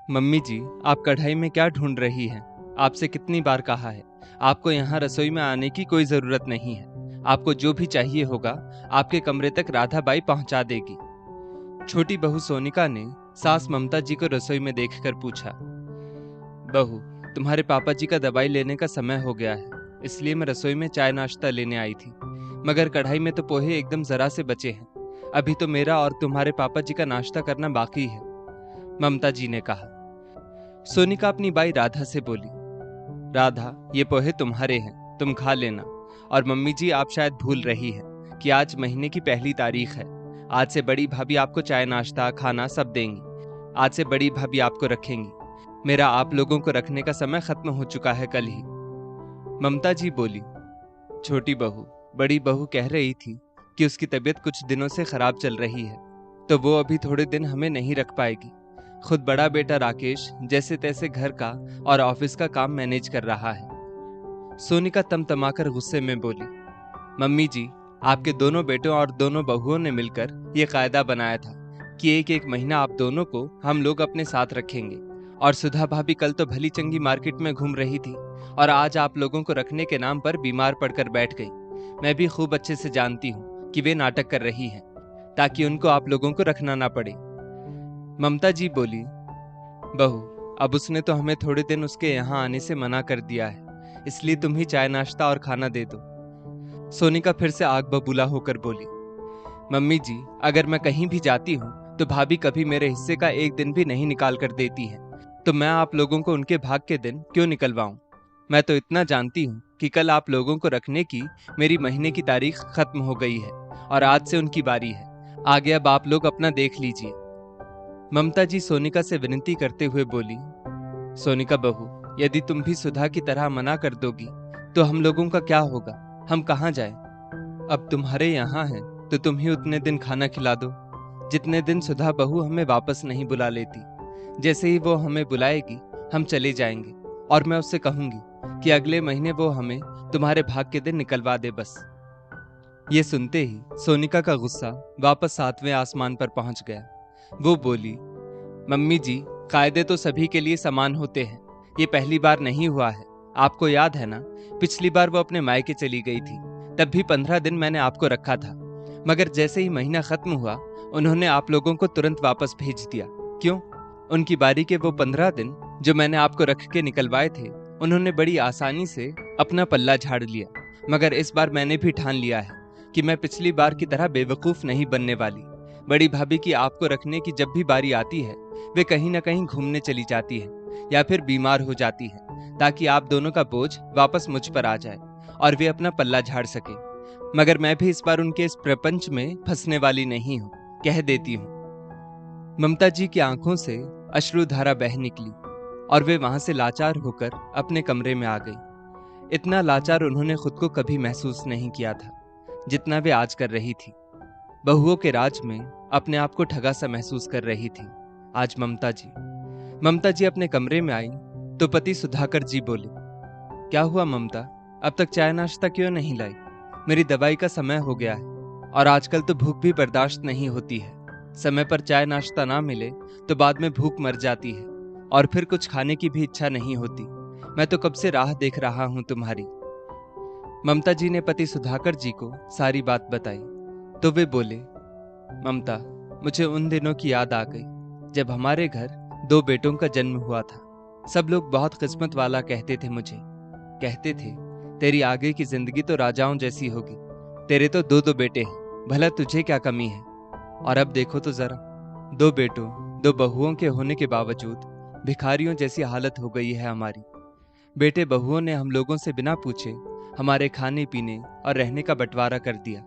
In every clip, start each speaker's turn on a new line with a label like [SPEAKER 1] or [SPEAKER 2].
[SPEAKER 1] Mummy जी, आप कढ़ाई में क्या ढूंढ रही हैं? आपसे कितनी बार कहा है, आपको यहाँ रसोई में आने की कोई जरूरत नहीं है। आपको जो भी चाहिए होगा, आपके कमरे तक राधा बाई पहुंचा देगी। छोटी बहू सोनिका ने सास ममता जी को रसोई में देखकर पूछा। बहू, तुम्हारे पापा जी का दवाई लेने का समय हो गया है, इसलिए मैं रसोई में चाय नाश्ता लेने आई थी। मगर कढ़ाई में तो पोहे एकदम जरा से बचे हैं। अभी तो मेरा और तुम्हारे पापा जी का नाश्ता करना बाकी है, ममता जी ने कहा। सोनिका अपनी बाई राधा से बोली, राधा, ये पोहे तुम्हारे हैं, तुम खा लेना। और मम्मी जी, आप शायद भूल रही हैं कि आज महीने की पहली तारीख है। आज से बड़ी भाभी आपको चाय नाश्ता खाना सब देंगी। आज से बड़ी भाभी आपको रखेंगी। मेरा आप लोगों को रखने का समय खत्म हो चुका है कल ही। ममता जी बोली। छोटी बहू बड़ी बहू कह रही थी कि उसकी तबीयत कुछ दिनों से खराब चल रही है, तो वो अभी थोड़े दिन हमें नहीं रख पाएगी। खुद बड़ा बेटा राकेश जैसे तैसे घर का और ऑफिस का काम मैनेज कर रहा है। सोनिका तमतमाकर गुस्से में बोली, मम्मी जी, आपके दोनों बेटों और दोनों बहुओं ने मिलकर ये कायदा बनाया था कि एक एक महीना आप दोनों को हम लोग अपने साथ रखेंगे। और सुधा भाभी कल तो भली चंगी मार्केट में घूम रही थी और आज आप लोगों को रखने के नाम पर बीमार पड़कर बैठ गई। मैं भी खूब अच्छे से जानती हूँ कि वे नाटक कर रही हैं ताकि उनको आप लोगों को रखना ना पड़े। ममता जी बोली, बहू, अब उसने तो हमें थोड़े दिन उसके यहाँ आने से मना कर दिया है, इसलिए तुम ही चाय नाश्ता और खाना दे दो। सोनिका फिर से आग बबूला होकर बोली, मम्मी जी, अगर मैं कहीं भी जाती हूँ तो भाभी कभी मेरे हिस्से का एक दिन भी नहीं निकाल कर देती हैं, तो मैं आप लोगों को उनके भाग के दिन क्यों निकलवाऊं? मैं तो इतना जानती हूँ कि कल आप लोगों को रखने की मेरी महीने की तारीख खत्म हो गई है और आज से उनकी बारी है। आगे अब आप लोग अपना देख लीजिए। ममता जी सोनिका से विनती करते हुए बोली, सोनिका बहू, यदि तुम भी सुधा की तरह मना कर दोगी तो हम लोगों का क्या होगा? हम कहाँ जाएं? अब तुम्हारे यहाँ हैं तो तुम ही उतने दिन खाना खिला दो जितने दिन सुधा बहू हमें वापस नहीं बुला लेती। जैसे ही वो हमें बुलाएगी हम चले जाएंगे और मैं उससे कहूंगी कि अगले महीने वो हमें तुम्हारे भाग के दिन निकलवा दे बस। ये सुनते ही सोनिका का गुस्सा वापस सातवें आसमान पर पहुंच गया। वो बोली, मम्मी जी, कायदे तो सभी के लिए समान होते हैं। ये पहली बार नहीं हुआ है। आपको याद है ना, पिछली बार वो अपने मायके चली गई थी, तब भी 15 दिन मैंने आपको रखा था। मगर जैसे ही महीना खत्म हुआ उन्होंने आप लोगों को तुरंत वापस भेज दिया। क्यों? उनकी बारी के वो 15 दिन जो मैंने आपको रख के निकलवाए थे, उन्होंने बड़ी आसानी से अपना पल्ला झाड़ लिया। मगर इस बार मैंने भी ठान लिया है कि मैं पिछली बार की तरह बेवकूफ नहीं बनने वाली। बड़ी भाभी की आपको रखने की जब भी बारी आती है, वे कहीं ना कहीं घूमने चली जाती है या फिर बीमार हो जाती है, ताकि आप दोनों का बोझ वापस मुझ पर आ जाए और वे अपना पल्ला झाड़ सके। मगर मैं भी इस बार उनके इस प्रपंच में फंसने वाली नहीं हूँ, कह देती हूँ। ममता जी की आंखों से अश्रुधारा बह निकली और वे वहां से लाचार होकर अपने कमरे में आ गई। इतना लाचार उन्होंने खुद को कभी महसूस नहीं किया था जितना वे आज कर रही थी। बहुओं के राज में अपने आप को ठगा सा महसूस कर रही थी आज ममता जी अपने कमरे में आई तो पति सुधाकर जी बोले, क्या हुआ ममता, अब तक चाय नाश्ता क्यों नहीं लाई? मेरी दवाई का समय हो गया है और आजकल तो भूख भी बर्दाश्त नहीं होती है। समय पर चाय नाश्ता ना मिले तो बाद में भूख मर जाती है और फिर कुछ खाने की भी इच्छा नहीं होती। मैं तो कब से राह देख रहा हूँ तुम्हारी। ममता जी ने पति सुधाकर जी को सारी बात बताई तो वे बोले, ममता, मुझे उन दिनों की याद आ गई जब हमारे घर 2 बेटों का जन्म हुआ था। सब लोग बहुत किस्मत वाला कहते थे मुझे। कहते थे, तेरी आगे की जिंदगी तो राजाओं जैसी होगी। तेरे तो 2 बेटे हैं, भला तुझे क्या कमी है? और अब देखो तो जरा, 2 बेटों 2 बहुओं के होने के बावजूद भिखारियों जैसी हालत हो गई है हमारी। बेटे बहुओं ने हम लोगों से बिना पूछे हमारे खाने पीने और रहने का बंटवारा कर दिया।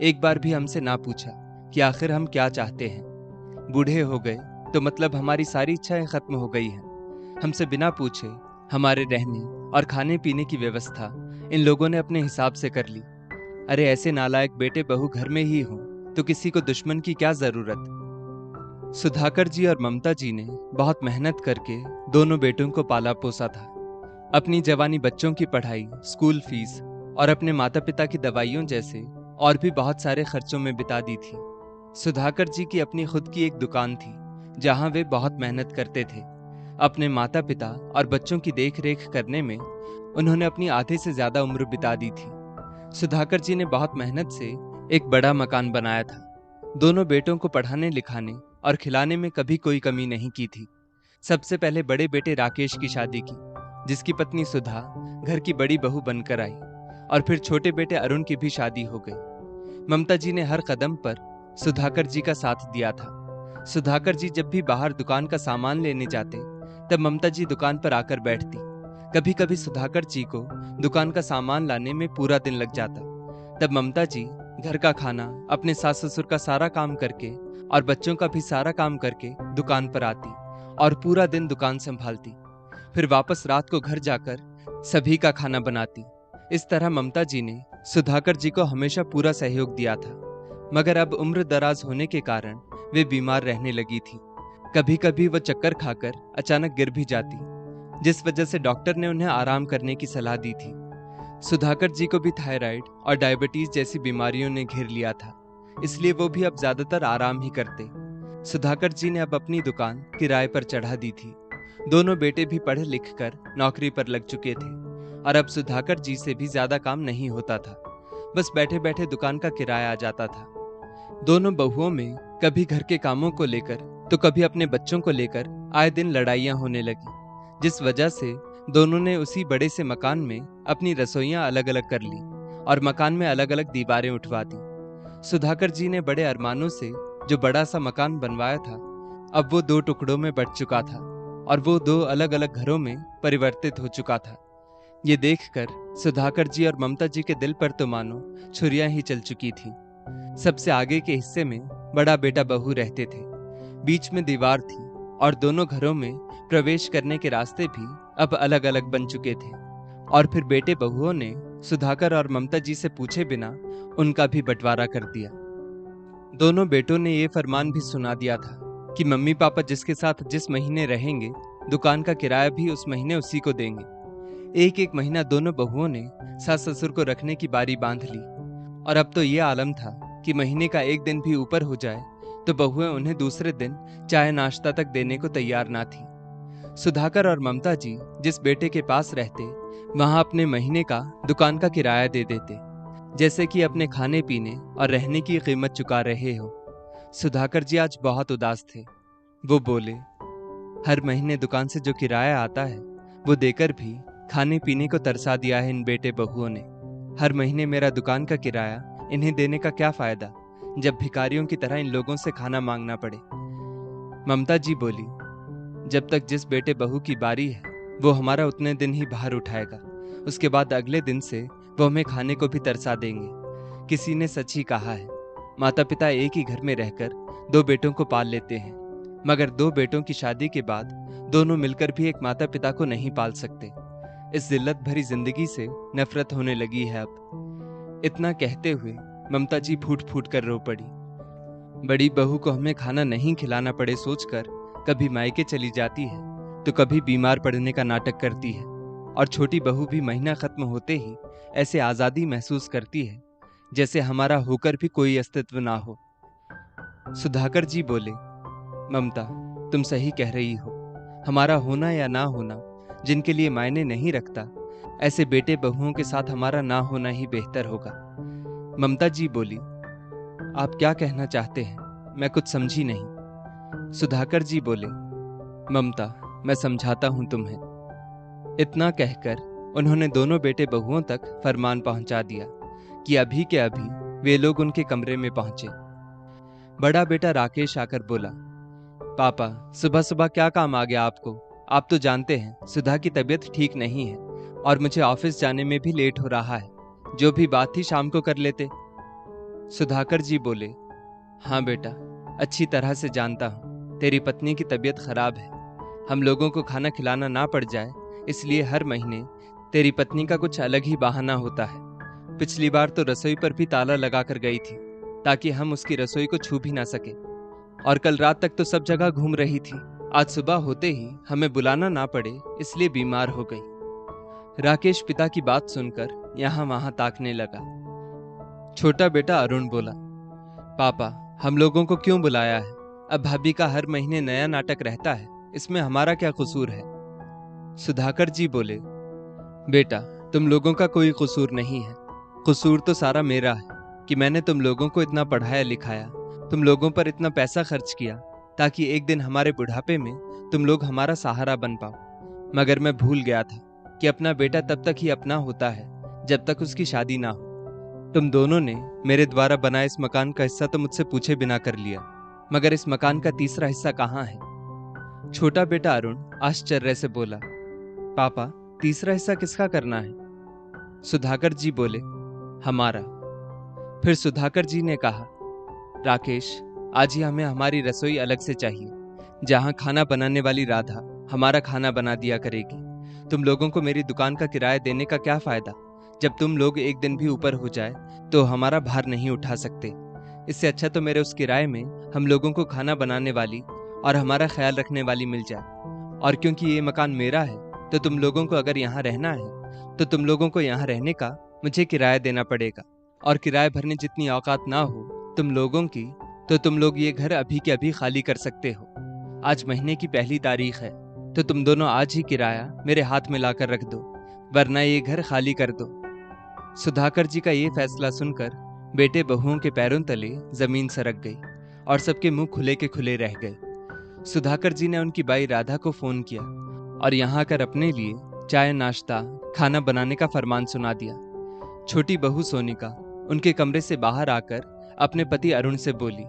[SPEAKER 1] एक बार भी हमसे ना पूछा कि आखिर हम क्या चाहते हैं। बूढ़े हो गए तो मतलब हमारी सारी इच्छाएं खत्म हो गई हैं। हमसे बिना पूछे हमारे रहने और खाने पीने की व्यवस्था इन लोगों ने अपने हिसाब से कर ली। अरे ऐसे नालायक बेटे बहू घर में ही हो तो किसी को दुश्मन की क्या जरूरत। सुधाकर जी और ममता जी ने बहुत मेहनत करके दोनों बेटों को पाला पोसा था। अपनी जवानी बच्चों की पढ़ाई, स्कूल फीस और अपने माता पिता की दवाइयों जैसे और भी बहुत सारे खर्चों में बिता दी थी। सुधाकर जी की अपनी खुद की एक दुकान थी जहां वे बहुत मेहनत करते थे। अपने माता पिता और बच्चों की देख रेख करने में उन्होंने अपनी आधे से ज्यादा उम्र बिता दी थी। सुधाकर जी ने बहुत मेहनत से एक बड़ा मकान बनाया था। दोनों बेटों को पढ़ाने लिखाने और खिलाने में कभी कोई कमी नहीं की थी। सबसे पहले बड़े बेटे राकेश की शादी की, जिसकी पत्नी सुधा घर की बड़ी बहू बनकर आई, और फिर छोटे बेटे अरुण की भी शादी हो गई। ममता जी ने हर कदम पर सुधाकर जी का साथ दिया था। सुधाकर जी जब भी बाहर दुकान का सामान लेने जाते तब ममता जी दुकान पर आकर बैठती। कभी कभी सुधाकर जी को दुकान का सामान लाने में पूरा दिन लग जाता। तब ममता जी घर का खाना, अपने सास ससुर का सारा काम करके और बच्चों का भी सारा काम करके दुकान पर आती और पूरा दिन दुकान संभालती। फिर वापस रात को घर जाकर सभी का खाना बनाती। इस तरह ममता जी ने सुधाकर जी को हमेशा पूरा सहयोग दिया था। मगर अब उम्र दराज होने के कारण वे बीमार रहने लगी थी। कभी कभी वो चक्कर खाकर अचानक गिर भी जाती, जिस वजह से डॉक्टर ने उन्हें आराम करने की सलाह दी थी। सुधाकर जी को भी थायराइड और डायबिटीज जैसी बीमारियों ने घेर लिया था, इसलिए वो भी अब ज्यादातर आराम ही करते। सुधाकर जी ने अब अपनी दुकान किराए पर चढ़ा दी थी। दोनों बेटे भी पढ़ लिख कर नौकरी पर लग चुके थे और अब सुधाकर जी से भी ज्यादा काम नहीं होता था। बस बैठे बैठे दुकान का किराया आ जाता था। दोनों बहुओं में कभी घर के कामों को लेकर तो कभी अपने बच्चों को लेकर आए दिन लड़ाइयां होने लगी, जिस वजह से दोनों ने उसी बड़े से मकान में अपनी रसोइयां अलग अलग कर ली और मकान में अलग अलग दीवारें उठवा दी। सुधाकर जी ने बड़े अरमानों से जो बड़ा सा मकान बनवाया था, अब वो 2 टुकड़ों में बंट चुका था और वो 2 अलग अलग घरों में परिवर्तित हो चुका था। ये देखकर सुधाकर जी और ममता जी के दिल पर तो मानो छुरियां ही चल चुकी थी। सबसे आगे के हिस्से में बड़ा बेटा बहू रहते थे। बीच में दीवार थी और दोनों घरों में प्रवेश करने के रास्ते भी अब अलग अलग बन चुके थे। और फिर बेटे बहुओं ने सुधाकर और ममता जी से पूछे बिना उनका भी बंटवारा कर दिया। दोनों बेटों ने ये फरमान भी सुना दिया था कि मम्मी पापा जिसके साथ जिस महीने रहेंगे, दुकान का किराया भी उस महीने उसी को देंगे। एक एक महीना दोनों बहुओं ने सास ससुर को रखने की बारी बांध ली और अब तो ये आलम था कि महीने का एक दिन भी ऊपर हो जाए तो बहुएं उन्हें दूसरे दिन चाय नाश्ता तक देने को तैयार ना थी। सुधाकर और ममता जी जिस बेटे के पास रहते वहां अपने महीने का दुकान का किराया दे देते, जैसे कि अपने खाने पीने और रहने की कीमत चुका रहे हो। सुधाकर जी आज बहुत उदास थे। वो बोले, हर महीने दुकान से जो किराया आता है वो देकर भी खाने पीने को तरसा दिया है इन बेटे बहुओं ने। हर महीने मेरा दुकान का किराया इन्हें देने का क्या फायदा, जब भिखारियों की तरह इन लोगों से खाना मांगना पड़े। ममता जी बोली, जब तक जिस बेटे बहू की बारी है वो हमारा उतने दिन ही बाहर उठाएगा, उसके बाद अगले दिन से वो हमें खाने को भी तरसा देंगे। किसी ने सच ही कहा है, माता पिता एक ही घर में रहकर 2 बेटों को पाल लेते हैं, मगर 2 बेटों की शादी के बाद दोनों मिलकर भी एक माता पिता को नहीं पाल सकते। इस जिल्लत भरी जिंदगी से नफरत होने लगी है अब। इतना कहते हुए ममता जी फूट फूट कर रो पड़ी। बड़ी बहू को हमें खाना नहीं खिलाना पड़े सोचकर कभी मायके चली जाती है तो कभी बीमार पड़ने का नाटक करती है, और छोटी बहू भी महीना खत्म होते ही ऐसे आजादी महसूस करती है जैसे हमारा होकर भी कोई अस्तित्व ना हो। सुधाकर जी बोले, ममता तुम सही कह रही हो। हमारा होना या ना होना जिनके लिए मायने नहीं रखता, ऐसे बेटे बहुओं के साथ हमारा ना होना ही बेहतर होगा। ममता जी बोली, आप क्या कहना चाहते हैं, मैं कुछ समझी नहीं। सुधाकर जी बोले, ममता मैं समझाता हूं तुम्हें। इतना कहकर उन्होंने दोनों बेटे बहुओं तक फरमान पहुंचा दिया कि अभी के अभी वे लोग उनके कमरे में पहुंचे। बड़ा बेटा राकेश आकर बोला, पापा सुबह सुबह क्या काम आ गया आपको? आप तो जानते हैं सुधा की तबीयत ठीक नहीं है और मुझे ऑफिस जाने में भी लेट हो रहा है। जो भी बात थी शाम को कर लेते। सुधाकर जी बोले, हाँ बेटा, अच्छी तरह से जानता हूँ तेरी पत्नी की तबीयत खराब है। हम लोगों को खाना खिलाना ना पड़ जाए इसलिए हर महीने तेरी पत्नी का कुछ अलग ही बहाना होता है। पिछली बार तो रसोई पर भी ताला लगा कर गई थी ताकि हम उसकी रसोई को छू भी ना सके, और कल रात तक तो सब जगह घूम रही थी। आज सुबह होते ही हमें बुलाना ना पड़े इसलिए बीमार हो गई। राकेश पिता की बात सुनकर यहाँ वहां ताकने लगा। छोटा बेटा अरुण बोला, पापा हम लोगों को क्यों बुलाया है? अब भाभी का हर महीने नया नाटक रहता है इसमें हमारा क्या कसूर है? सुधाकर जी बोले, बेटा, तुम लोगों का कोई कसूर नहीं है। कसूर तो सारा मेरा है कि मैंने तुम लोगों को इतना पढ़ाया लिखाया, तुम लोगों पर इतना पैसा खर्च किया ताकि एक दिन हमारे बुढ़ापे में तुम लोग हमारा सहारा बन पाओ। मगर मैं भूल गया था कि अपना बेटा तब तक ही अपना होता है जब तक उसकी शादी ना हो। तुम दोनों ने मेरे द्वारा बनाए इस मकान का हिस्सा तो मुझसे पूछे बिना कर लिया, मगर इस मकान का तीसरा हिस्सा कहाँ है? छोटा बेटा अरुण आश्चर्य से बोला, पापा, तीसरा हिस्सा किसका करना है? सुधाकर जी बोले, हमारा। फिर सुधाकर जी ने कहा, राकेश, आज ही हमें हमारी रसोई अलग से चाहिए, जहां खाना बनाने वाली राधा हमारा खाना बना दिया करेगी। तुम लोगों को मेरी दुकान का किराया देने का क्या फायदा जब तुम लोग एक दिन भी ऊपर हो जाए तो हमारा भार नहीं उठा सकते। इससे अच्छा तो मेरे उस किराए में हम लोगों को खाना बनाने वाली और हमारा ख्याल रखने वाली मिल जाए। और क्योंकि ये मकान मेरा है तो तुम लोगों को अगर यहाँ रहना है तो तुम लोगों को यहाँ रहने का मुझे किराया देना पड़ेगा, और किराया भरने जितनी औकात ना हो तुम लोगों की तो तुम लोग ये घर अभी के अभी खाली कर सकते हो। आज महीने की 1 तारीख है तो तुम दोनों आज ही किराया मेरे हाथ में लाकर रख दो, वरना ये घर खाली कर दो। सुधाकर जी का ये फैसला सुनकर बेटे बहुओं के पैरों तले जमीन सरक गई और सबके मुंह खुले के खुले रह गए। सुधाकर जी ने उनकी बाई राधा को फोन किया और यहाँ आकर अपने लिए चाय, नाश्ता, खाना बनाने का फरमान सुना दिया। छोटी बहू सोनिका उनके कमरे से बाहर आकर अपने पति अरुण से बोली,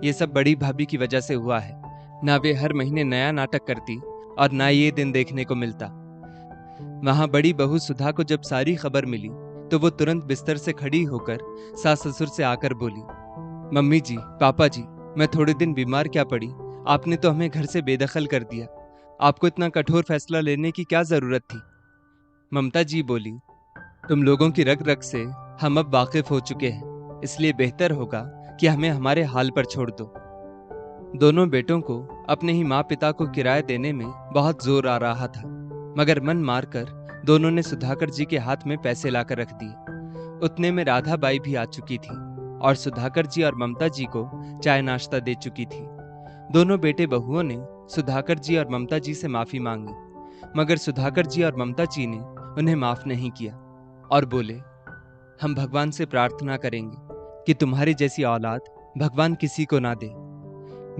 [SPEAKER 1] ये सब बड़ी भाभी की वजह से हुआ है। ना वे हर महीने नया नाटक करती और ना ये दिन देखने को मिलता। वहां बड़ी बहू सुधा को जब सारी खबर मिली तो वो तुरंत बिस्तर से खड़ी होकर सास ससुर से आकर बोली, मम्मी जी, पापा जी, मैं थोड़े दिन बीमार क्या पड़ी, आपने तो हमें घर से बेदखल कर दिया। आपको इतना कठोर फैसला लेने की क्या जरूरत थी? ममता जी बोली, तुम लोगों की रग रग से हम अब वाकिफ हो चुके हैं, इसलिए बेहतर होगा कि हमें हमारे हाल पर छोड़ दो। दोनों बेटों को अपने ही माँ पिता को किराया देने में बहुत जोर आ रहा था, मगर मन मारकर दोनों ने सुधाकर जी के हाथ में पैसे लाकर रख दिए। उतने में राधा बाई भी आ चुकी थी और सुधाकर जी और ममता जी को चाय नाश्ता दे चुकी थी। दोनों बेटे बहुओं ने सुधाकर जी और ममता जी से माफी मांगी, मगर सुधाकर जी और ममता जी ने उन्हें माफ नहीं किया और बोले, हम भगवान से प्रार्थना करेंगे कि तुम्हारी जैसी औलाद भगवान किसी को ना दे।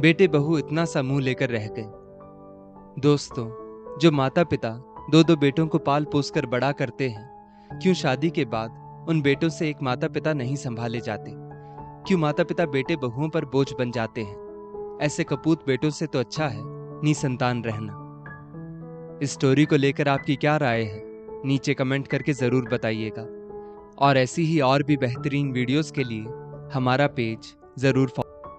[SPEAKER 1] बेटे बहू इतना सा मुंह लेकर रह गए। दोस्तों, जो माता पिता दो दो बेटों को पाल पोस कर बड़ा करते हैं, क्यों शादी के बाद उन बेटों से एक माता पिता नहीं संभाले जाते? क्यों माता पिता बेटे बहुओं पर बोझ बन जाते हैं? ऐसे कपूत बेटों से तो अच्छा है निसंतान रहना। इस स्टोरी को लेकर आपकी क्या राय है, नीचे कमेंट करके जरूर बताइएगा। और ऐसी ही और भी बेहतरीन वीडियोस के लिए हमारा पेज जरूर